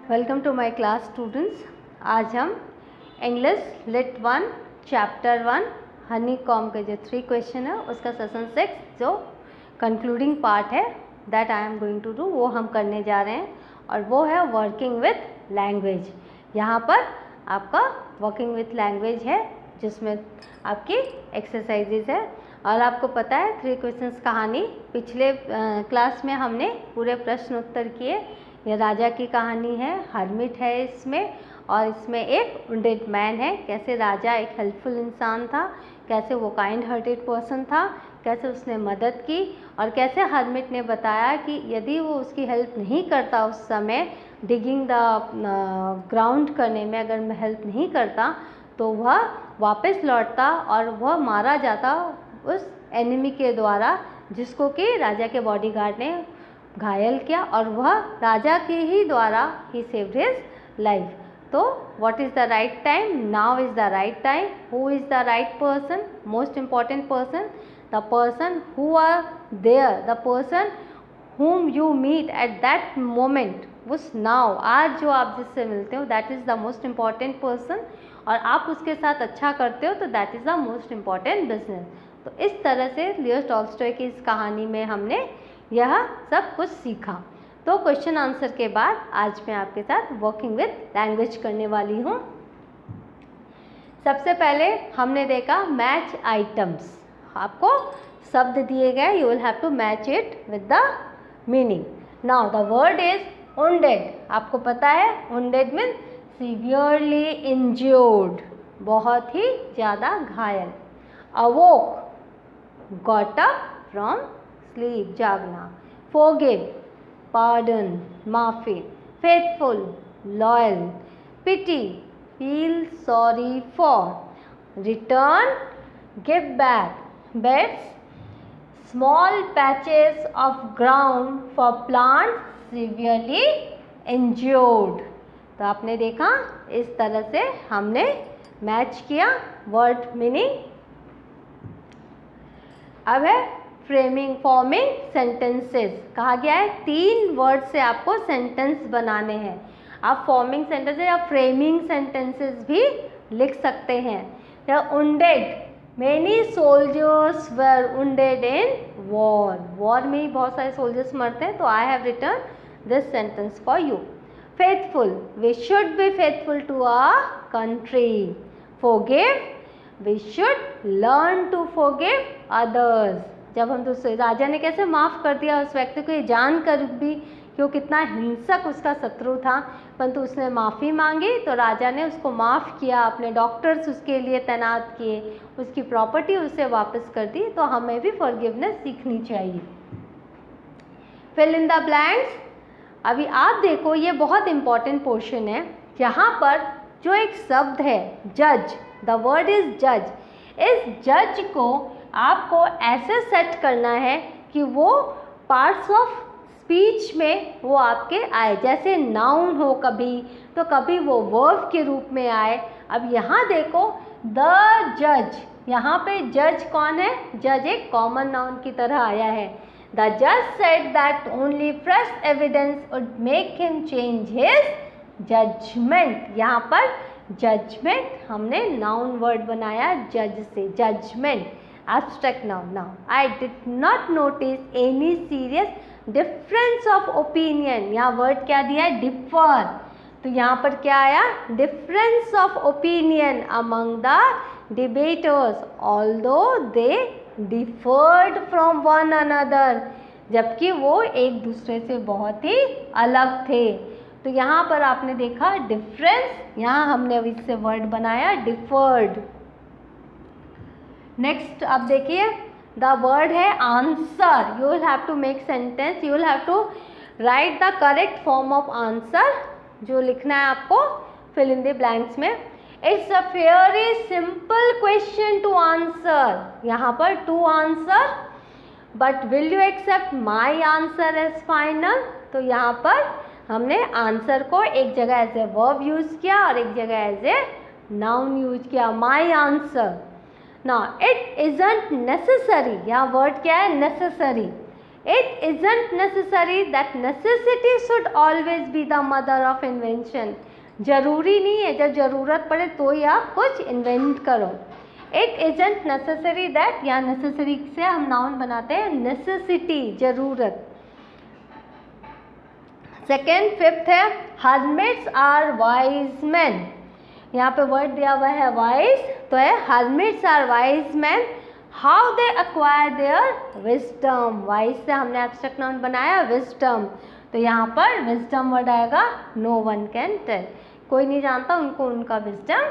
Welcome to my class students. आज हम English lit 1 chapter 1 honeycomb के जो 3 क्वेश्चन है उसका सेशन 6 जो कंक्लूडिंग पार्ट है that I am going to do वो हम करने जा रहे हैं और वो है वर्किंग विथ लैंग्वेज। यहाँ पर आपका वर्किंग विथ लैंग्वेज है जिसमें आपकी एक्सरसाइजेज है और आपको पता है 3 क्वेश्चंस कहानी पिछले क्लास में हमने पूरे प्रश्न उत्तर किए। यह राजा की कहानी है, हर्मिट है इसमें और इसमें एक वुंडेड मैन है। कैसे राजा एक हेल्पफुल इंसान था, कैसे वो काइंड हार्टेड पर्सन था, कैसे उसने मदद की और कैसे हर्मिट ने बताया कि यदि वो उसकी हेल्प नहीं करता उस समय डिगिंग द ग्राउंड करने में अगर मैं हेल्प नहीं करता तो वह वापस लौटता और वह मारा जाता उस एनिमी के द्वारा जिसको कि राजा के बॉडीगार्ड ने घायल किया और वह राजा के ही द्वारा ही सेव्ड हिज लाइफ। तो what is the right time? Now is the right time. Who is the right person? Most important person, the person who are there, the person whom you meet at that moment, उस now आज जो आप जिससे मिलते हो that is the most important person और आप उसके साथ अच्छा करते हो तो that is the most important business. तो इस तरह से लियो टॉल्स्टॉय की इस कहानी में हमने यह सब कुछ सीखा। तो क्वेश्चन आंसर के बाद आज मैं आपके साथ वर्किंग विथ लैंग्वेज करने वाली हूँ। सबसे पहले हमने देखा मैच आइटम्स। आपको शब्द दिए गए, you will have to match it with the meaning. Now the word is wounded। आपको पता है wounded मीन्स सीवियरली इंज्योर्ड, बहुत ही ज़्यादा घायल। अवोक, गॉट अप फ्रॉम स्लीप, जागना। forgive, pardon, माफ़ी। faithful, loyal। pity, feel sorry for। return, give back। beds, small patches of ground for plants severely injured। तो आपने देखा इस तरह से हमने मैच किया वर्ड मीनिंग। अब है फ्रेमिंग, फॉर्मिंग सेंटेंसेस। कहा गया है 3 वर्ड से आपको सेंटेंस बनाने हैं। आप फॉर्मिंग सेंटेंसेस या फ्रेमिंग सेंटेंसेस भी लिख सकते हैं। या wounded, many soldiers were wounded in war। War में ही बहुत सारे सोल्जर्स मरते हैं तो I have return this sentence for you. faithful, we should be faithful to our country। forgive, we should learn to forgive others। जब हम दूसरे, राजा ने कैसे माफ़ कर दिया उस व्यक्ति को, ये जानकर भी कि वो कितना हिंसक उसका शत्रु था, परंतु उसने माफ़ी मांगी तो राजा ने उसको माफ़ किया, अपने डॉक्टर्स उसके लिए तैनात किए, उसकी प्रॉपर्टी उसे वापस कर दी। तो हमें भी फॉरगिवनेस सीखनी चाहिए। Fill in the blanks. अभी आप देखो ये बहुत इम्पॉर्टेंट पोर्शन है। यहाँ पर जो एक शब्द है जज, द वर्ड इज जज। इस जज को आपको ऐसे सेट करना है कि वो पार्ट्स ऑफ स्पीच में वो आपके आए, जैसे नाउन हो कभी तो कभी वो वर्ब के रूप में आए। अब यहाँ देखो द जज, यहाँ पे जज कौन है? जज एक कॉमन नाउन की तरह आया है। द जज said that only fresh evidence would make him change his judgment. यहाँ पर जजमेंट हमने नाउन वर्ड बनाया जज से, judgment abstract noun। Now I did not notice any serious difference of opinion। यहाँ वर्ड क्या दिया है? differ। तो यहाँ पर क्या आया? difference of opinion among the debaters although they differed from one another। जबकि वो एक दूसरे से बहुत ही अलग थे। तो यहाँ पर आपने देखा difference, यहाँ हमने इससे वर्ड बनाया differed। नेक्स्ट अब देखिए द वर्ड है answer. You will have to make sentence, you will have to write the correct form of answer. जो लिखना है आपको फिल इन द ब्लैंक्स में। It's a very simple question to answer. यहाँ पर to answer, but will you accept my answer as final. तो यहाँ पर हमने आंसर को एक जगह एज ए वर्ब यूज किया और एक जगह एज ए नाउन यूज किया, my answer. Now it isn't necessary। यहाँ वर्ड क्या है? necessary। It isn't necessary that necessity should always be the mother of invention. जरूरी नहीं है जब ज़रूरत पड़े तो ही आप कुछ इन्वेंट करो. It isn't necessary that, या necessary से हम नाउन बनाते हैं necessity, ज़रूरत. सेकेंड, फिफ्थ है hermits are wise men. यहाँ पे वर्ड दिया हुआ है वाइज, तो है hermits are wise men. How they acquire their wisdom. Wise से हमने एब्स्ट्रैक्ट नाउन बनाया wisdom, तो यहाँ पर wisdom वर्ड आएगा. No one can tell. कोई नहीं जानता उनको उनका wisdom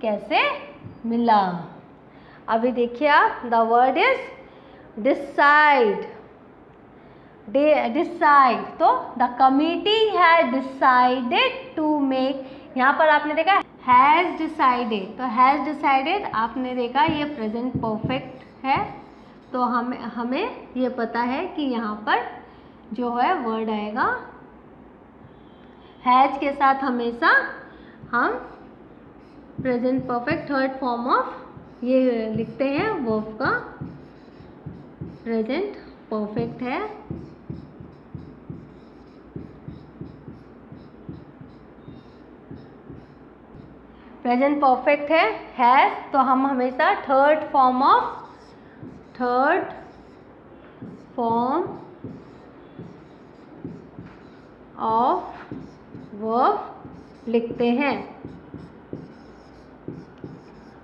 कैसे मिला. अभी देखिए आप, the word is decide. Decide, तो the committee had decided to make. यहाँ पर आपने देखा हैज़ डिसाइडेड, तो हैज़ डिसाइडेड आपने देखा ये प्रेजेंट परफेक्ट है, तो हमें ये पता है कि यहाँ पर जो है वर्ड आएगा हैज़ के साथ. हमेशा हम present perfect third form of ये लिखते हैं वर्ब का. प्रेजेंट परफेक्ट है, प्रेजेंट परफेक्ट है हैज़, तो हम हमेशा थर्ड फॉर्म ऑफ वर्ब लिखते हैं.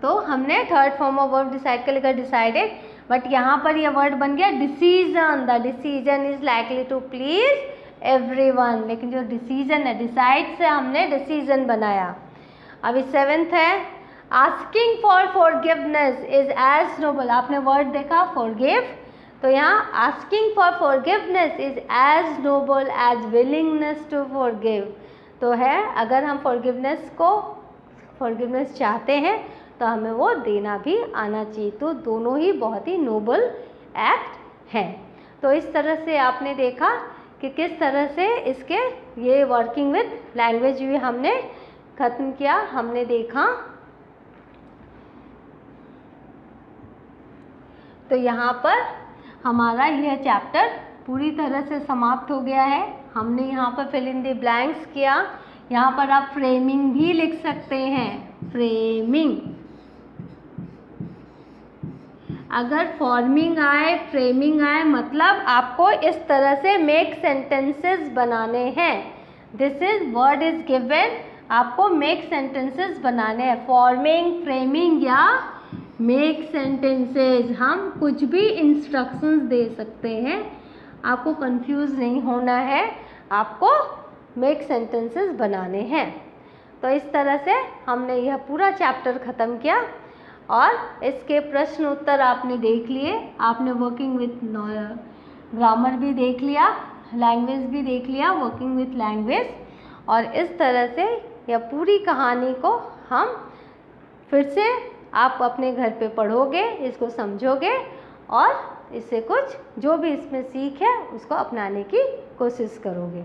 तो हमने third form of verb decide कर लिखा डिसाइडेड, बट यहाँ पर यह वर्ड बन गया decision. The decision is likely to please everyone. लेकिन जो डिसीजन है, डिसाइड से हमने डिसीजन बनाया. अभी सेवेंथ है asking for forgiveness is as noble. आपने वर्ड देखा फॉरगिव, तो यहाँ asking for forgiveness is as noble as willingness to forgive. तो है अगर हम फॉरगिवनेस चाहते हैं तो हमें वो देना भी आना चाहिए. तो दोनों ही बहुत ही नोबल एक्ट हैं. तो इस तरह से आपने देखा कि किस तरह से इसके ये वर्किंग विद लैंग्वेज भी हमने खत्म किया. हमने देखा तो यहाँ पर हमारा यह चैप्टर पूरी तरह से समाप्त हो गया है. हमने यहाँ पर फिल इन द ब्लैंक्स किया. यहाँ पर आप फ्रेमिंग भी लिख सकते हैं. फ्रेमिंग, अगर फॉर्मिंग आए फ्रेमिंग आए मतलब आपको इस तरह से मेक सेंटेंसेस बनाने हैं. This is word is given, आपको मेक सेंटेंसेस बनाने हैं. फॉर्मिंग, फ्रेमिंग या मेक सेंटेंसेस, हम कुछ भी इंस्ट्रक्शंस दे सकते हैं. आपको कंफ्यूज नहीं होना है, आपको मेक सेंटेंसेस बनाने हैं. तो इस तरह से हमने यह पूरा चैप्टर ख़त्म किया और इसके प्रश्न उत्तर आपने देख लिए. आपने वर्किंग विथ ग्रामर भी देख लिया, लैंग्वेज भी देख लिया, वर्किंग विथ लैंग्वेज. और इस तरह से यह पूरी कहानी को हम फिर से आप अपने घर पे पढ़ोगे, इसको समझोगे और इससे कुछ जो भी इसमें सीख है उसको अपनाने की कोशिश करोगे.